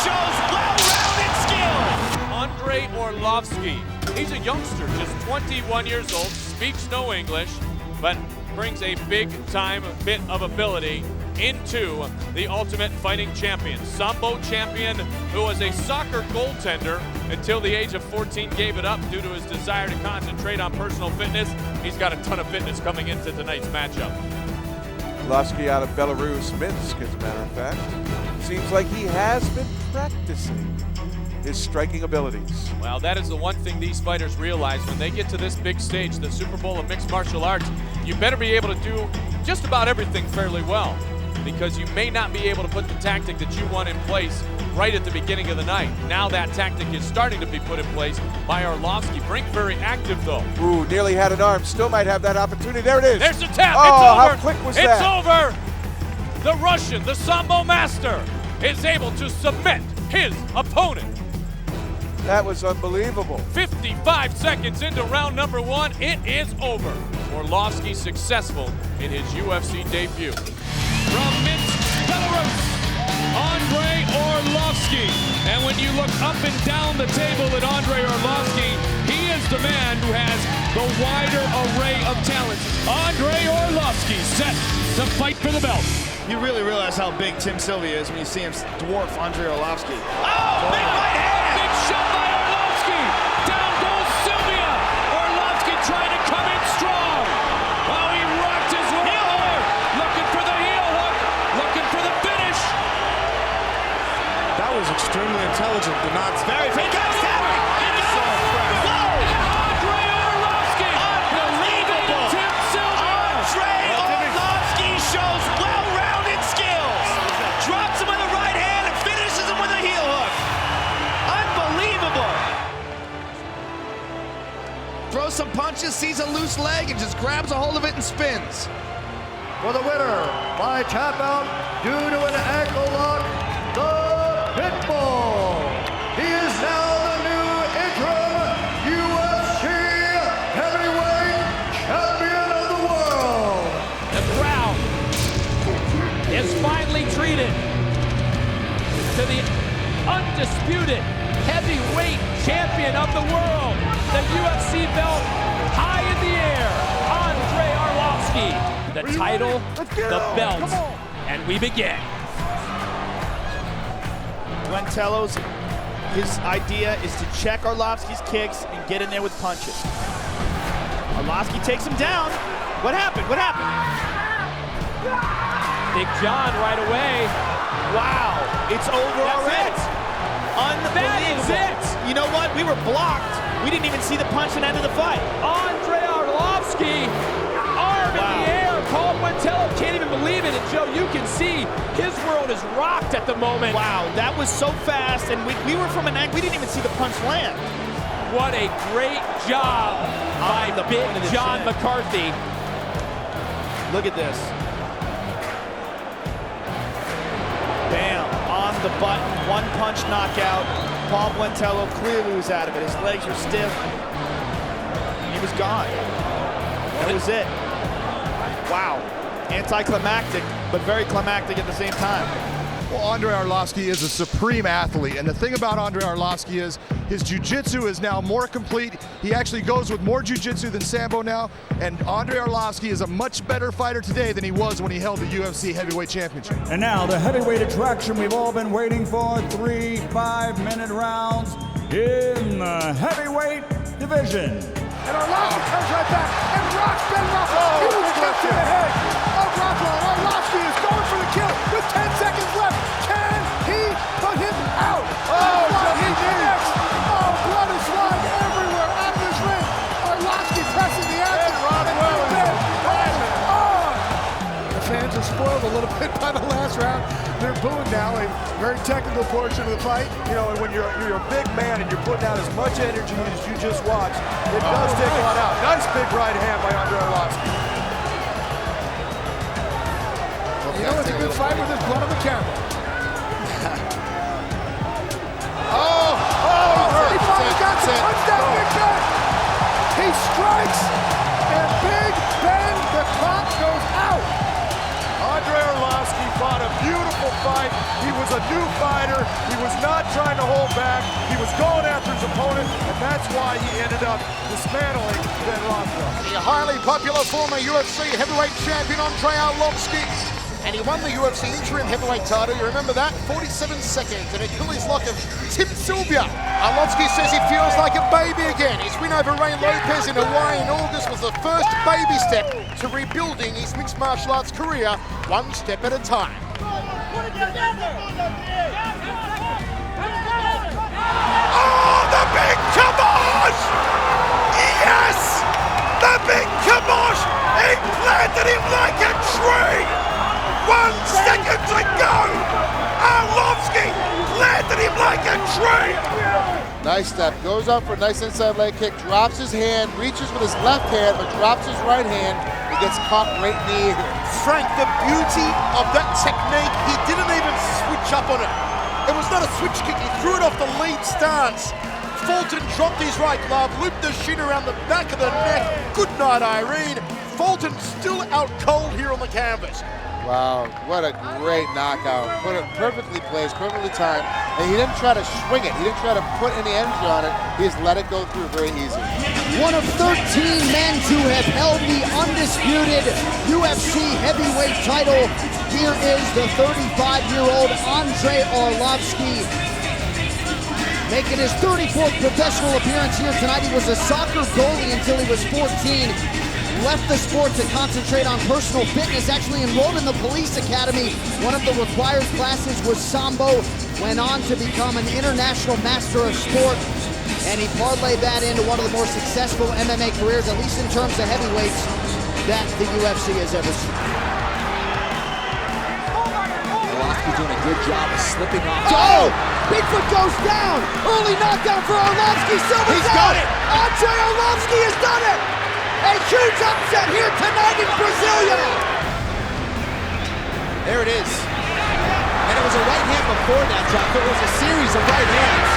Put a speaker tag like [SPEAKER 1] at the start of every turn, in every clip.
[SPEAKER 1] shows well-rounded skill.
[SPEAKER 2] Andrei Arlovski, he's a youngster, just 21 years old, speaks no English, but brings a big-time bit of ability into the Ultimate Fighting Champion. Sambo champion who was a soccer goaltender until the age of 14, gave it up due to his desire to concentrate on personal fitness. He's got a ton of fitness coming into tonight's matchup.
[SPEAKER 3] Arlovski out of Belarus, Minsk, as a matter of fact. Seems like he has been practicing his striking abilities.
[SPEAKER 2] Well, that is the one thing these fighters realize when they get to this big stage, the Super Bowl of mixed martial arts. You better be able to do just about everything fairly well, because you may not be able to put the tactic that you want in place right at the beginning of the night. Now that tactic is starting to be put in place by Arlovski. Brink very active though.
[SPEAKER 3] Ooh, nearly had an arm. Still might have that opportunity. There it is.
[SPEAKER 2] There's the tap.
[SPEAKER 3] Oh,
[SPEAKER 2] it's over.
[SPEAKER 3] how quick was
[SPEAKER 2] it's
[SPEAKER 3] that?
[SPEAKER 2] It's over. The Russian, the Sambo master, is able to submit his opponent.
[SPEAKER 3] That was unbelievable.
[SPEAKER 2] 55 seconds into round number one, it is over. Arlovski successful in his UFC debut. From Minsk, Belarus, Andrei Arlovski. And when you look up and down the table at Andrei Arlovski, he is the man who has the wider array of talents. Andrei Arlovski set to fight for the belt.
[SPEAKER 1] You really realize how big Tim Sylvia is when you see him dwarf Andrei Arlovski. Oh, big right hand!
[SPEAKER 2] Big shot by Arlovski. Down goes Sylvia. Arlovski trying to come in strong. Oh, he rocked his way over. Looking for the heel hook. Looking for the finish.
[SPEAKER 1] That was extremely intelligent, but not very. He goes down.
[SPEAKER 2] Andrei Arlovski.
[SPEAKER 1] Unbelievable.
[SPEAKER 2] Tim Sylvia.
[SPEAKER 1] Andrei Arlovski shows well-rounded skills. Drops him with a right hand and finishes him with a heel hook. Unbelievable. Throws some punches, sees a loose leg, and just grabs a hold of it and spins.
[SPEAKER 4] For the winner, by tap out due to an ankle lock, the Pitbull. He is now the new interim UFC heavyweight champion of the world.
[SPEAKER 2] The crowd is finally treated to the undisputed heavyweight champion of the world. The UFC belt high in the air, Andrei Arlovski. The title, the belt, and we begin.
[SPEAKER 1] Guantello's, his idea is to check Arlovski's kicks and get in there with punches. Arlovski takes him down. What happened? What happened?
[SPEAKER 2] Big John right away.
[SPEAKER 1] Wow, it's over already. Unbelievable.
[SPEAKER 2] That is it.
[SPEAKER 1] You know what? We were blocked. We didn't even see the punch and end of the fight.
[SPEAKER 2] Andrei Arlovski, arm in the air. Paul Guantello can't even believe it. And Joe, you can see his world is rocked at the moment.
[SPEAKER 1] Wow, that was so fast, and we were from an angle. We didn't even see the punch land.
[SPEAKER 2] What a great job by
[SPEAKER 1] the
[SPEAKER 2] Big
[SPEAKER 1] point of the
[SPEAKER 2] John
[SPEAKER 1] chin.
[SPEAKER 2] McCarthy.
[SPEAKER 1] Look at this. Bam, on the button, one punch knockout. Paul Guantello clearly was out of it. His legs were stiff. He was gone. That was it. Wow. Anticlimactic, but very climactic at the same time.
[SPEAKER 5] Well, Andrei Arlovski is a supreme athlete, and the thing about Andrei Arlovski is his jiu-jitsu is now more complete. He actually goes with more jiu-jitsu than Sambo now, and Andrei Arlovski is a much better fighter today than he was when he held the UFC heavyweight championship.
[SPEAKER 6] And now the heavyweight attraction we've all been waiting for, 3 5-minute rounds in the heavyweight division.
[SPEAKER 4] And Arlovski comes right back and rocks Ben Rothwell. Huge kick to the head of Rothwell. Arlovski is going for the kill with 10 seconds left. Can he put him out? Oh, he connects. Oh, blood is flying everywhere out of his ring. Arlovski pressing the action. And Rothwell is on. The fans are spoiled a little bit by the last round. They're booing now, a very technical portion of the fight.
[SPEAKER 3] You know, and when you're a big man and you're putting out as much energy as you just watched, it does take a lot out. Nice big right hand by Andrei Arlovski.
[SPEAKER 4] You know it's a good fight with his blood on the camera. He finally got the touchdown, Big Ben. He strikes, and Big Ben, the clock goes out.
[SPEAKER 3] Andrei Arlovski fought a beautiful fight.
[SPEAKER 5] He was a new fighter. He was not trying to hold back. He was going after his opponent, and that's why he ended up dismantling Ben Rothwell.
[SPEAKER 7] The highly popular former UFC heavyweight champion Andrei Arlovski. And he won the UFC interim heavyweight title. You remember that? 47 seconds. An Achilles lock of Tim Sylvia. Arlovski says he feels like a baby again. His win over Ray Lopez in Hawaii in August was the first baby step to rebuilding his mixed martial arts career, one step at a time.
[SPEAKER 3] Oh, the big kibosh! Yes! The big kibosh! He planted him like a tree! 1 second to go! Arlovski planted him like a tree!
[SPEAKER 7] Nice step, goes up for a nice inside leg kick, drops his hand, reaches with his left hand, but drops his right hand. He gets caught right in the ear.
[SPEAKER 8] Frank, the beauty of that technique, he didn't even switch up on it. It was not a switch kick, he threw it off the lead stance. Fulton dropped his right glove, looped the shin around the back of the neck. Good night, Irene. Fulton still out cold here on the canvas.
[SPEAKER 7] Wow, what a great knockout. Put it perfectly placed, perfectly timed. And he didn't try to swing it. He didn't try to put any energy on it. He just let it go through very easy.
[SPEAKER 9] One of 13 men to have held the undisputed UFC heavyweight title. Here is the 35-year-old Andrei Arlovski, making his 34th professional appearance here tonight. He was a soccer goalie until he was 14. Left the sport to concentrate on personal fitness, actually enrolled in the police academy. One of the required classes was Sambo, went on to become an international master of sport, and he parlayed that into one of the more successful MMA careers, at least in terms of heavyweights, that the UFC has ever seen.
[SPEAKER 10] Arlovski doing a good job of slipping off.
[SPEAKER 9] Oh! Bigfoot goes down! Early knockdown for Arlovski. Silva's
[SPEAKER 8] got it!
[SPEAKER 9] Andrei Arlovski has done it! A huge upset here tonight in Brasilia!
[SPEAKER 10] There it is. And it was a right hand before that drop. It was a series of right hands.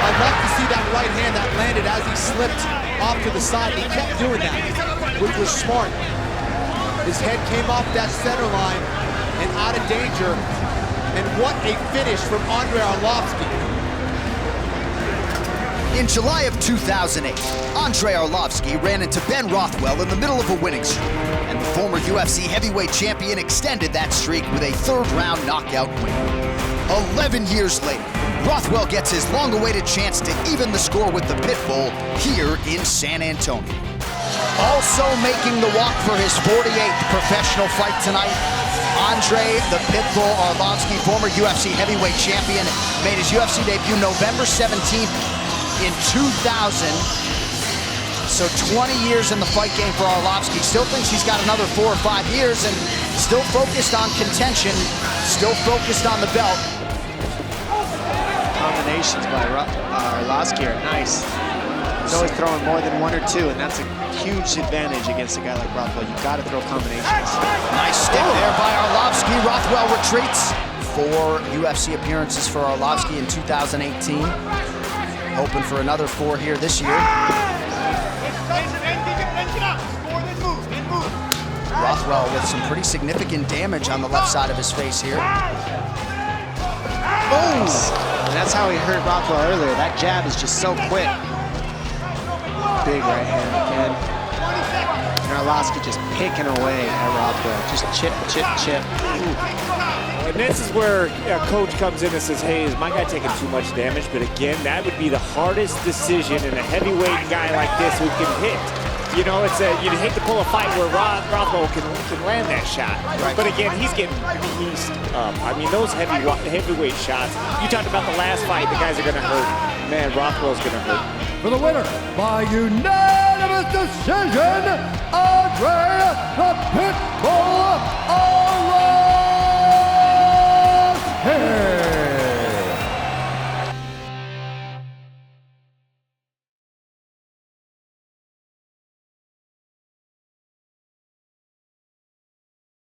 [SPEAKER 10] I'd love to see that right hand that landed as he slipped off to the side. He kept doing that, which was smart. His head came off that center line and out of danger. And what a finish from Andrei Arlovski.
[SPEAKER 9] In July of 2008, Andrei Arlovski ran into Ben Rothwell in the middle of a winning streak, and the former UFC heavyweight champion extended that streak with a third-round knockout win. 11 years later, Rothwell gets his long-awaited chance to even the score with the Pitbull here in San Antonio. Also making the walk for his 48th professional fight tonight, Andrei the Pitbull Arlovski, former UFC heavyweight champion, made his UFC debut November 17th in 2000. So 20 years in the fight game for Arlovski. Still thinks he's got another 4 or 5 years and still focused on contention, still focused on the belt.
[SPEAKER 11] Combinations by Arlovski are nice. He's always throwing more than 1 or 2, and that's a huge advantage against a guy like Rothwell. You've got to throw combinations.
[SPEAKER 9] Nice stick there by Arlovski. Rothwell retreats. 4 UFC appearances for Arlovski in 2018. Hoping for another 4 here this year. Rothwell with some pretty significant damage on the left side of his face here.
[SPEAKER 11] Boom! And that's how he hurt Rothwell earlier. That jab is just so quick. Big right hand again. And Arlovski just picking away at Rothwell. Just chip, chip, chip.
[SPEAKER 12] And this is where a coach comes in and says, hey, is my guy taking too much damage? But again, that would be the hardest decision in a heavyweight guy like this who can hit. You know, you'd hate to pull a fight where Rothwell can land that shot. Right. But again, he's getting pieced up. I mean, those heavyweight shots, you talked about the last fight, the guys are going to hurt. Man, Rothwell's going to hurt.
[SPEAKER 6] For the winner, by unanimous decision, Andrei the Pitbull Arlovski.